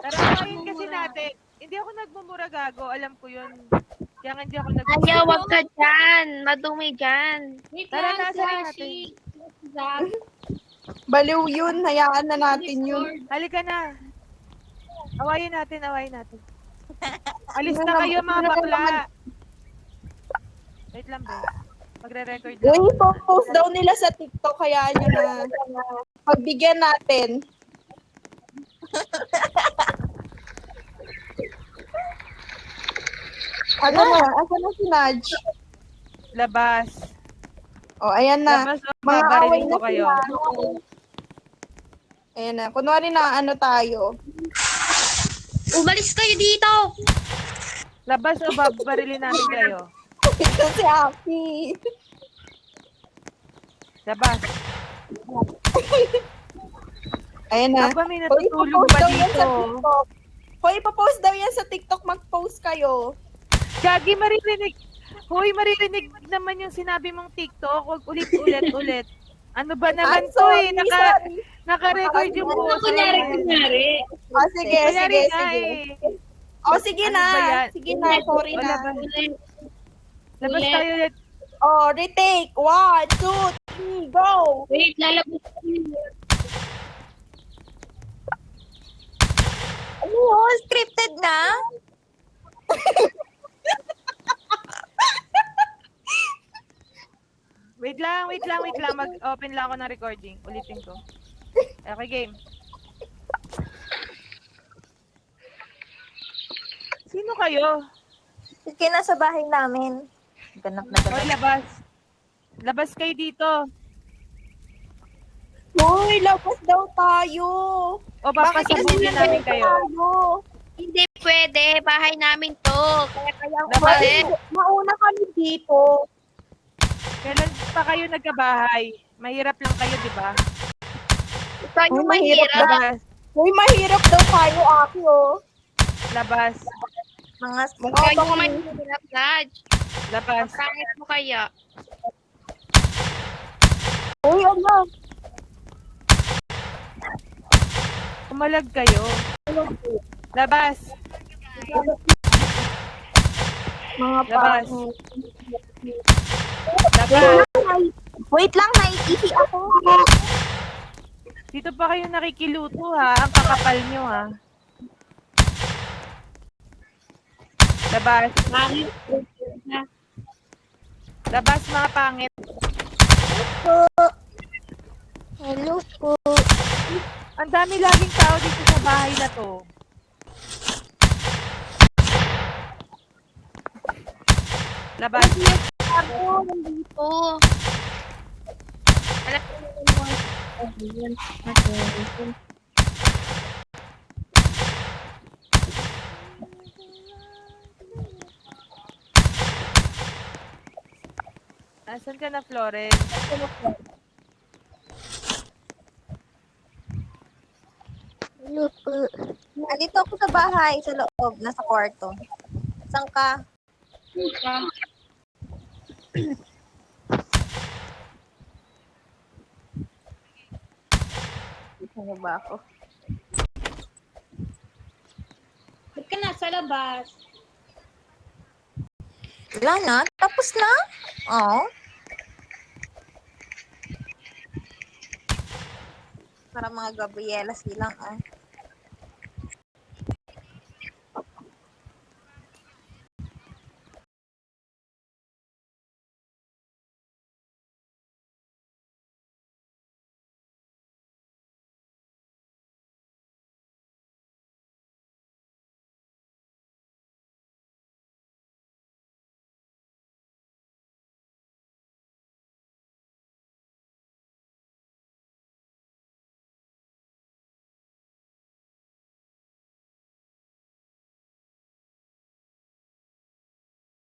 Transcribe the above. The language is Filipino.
Tara, awayin kasi natin. Hindi ako nagmumura, gago. Alam ko yun. Kaya nga hindi ako nagmumura. Aya, wag ka dyan. Madumi dyan. Tara, naasarin natin. Baliw yun. Hayaan na natin yun. Halika na. Awayin natin, awayin natin. Alis na kayo, mga bakla. Wait lang, be. Magre-record lang. Uy, post daw nila sa TikTok. Hayaan nyo na. Pagbigyan natin. Ano na? Asa na si Nudge? Labas. O, ayan na. Labas, Mga away babariling na ko kayo. sila. Ayan na. Kunwari na ano tayo. Umalis kayo dito. Labas o babarilin namin kayo. Ito si Aki. Labas. Ayan na. Aba, may Hoy, natutulog ipopost pa daw yan sa dito. TikTok. Hoy, ipopost daw yan sa TikTok. Mag-post kayo. Gagi, maririnig. Hoy, maririnig naman yung sinabi mong TikTok. Huwag ulit-ulit. Ano ba naman to eh? Sorry. Naka-record yung Ano, post. Kunyari. Oh, sige, Kunyari sige, nga sige. eh. Oh, sige Ano ba na. yan? Sige na, sorry O, na. labas tayo ulit. Oh, retake. 1, 2, 3, go! Wait, lalabas kayo. Ano yun? Scripted na? Wait lang. Mag-open lang ako ng recording. Ulitin ko. Okay, game. Sino kayo? Sige, nasa bahay namin. Ganap na Hoy, ganap. labas. Labas kayo dito. Hoy, labas daw tayo. O, papasabugin namin kayo. Hindi pwede. Bahay namin to. Kaya Labas. umalis. Mauna kami dito. Kailan pa kayo nagkabahay? Mahirap lang kayo, di ba? Ikaw yung Ay, mahirap mahirap. Labas. Hoy, mahirap daw tayo, Aki, oh. Labas. Mga Ikaw yung mahirap, Nudge. Labas. Pangit mo kaya. Hoy, ano? Kumalag kayo. Labas. Mga Labas. pangit. Labas. Wait lang, naiihi ako. Dito pa kayo nakikiluto ha. Ang kakapal nyo ha. Labas. Pangit. Labas mga pangit. Hello po. Ang dami laging tao dito sa bahay na to. Labas. Ako, nandito. Alam ko naman. Nasaan ka na, Flores? Hello po. Andito ako sa bahay, sa loob, nasa kwarto. Saan ka? Ano ba ako? Ba't ka nasa labas? Wala na? Tapos na? Oo. Para mga Gabriela silang,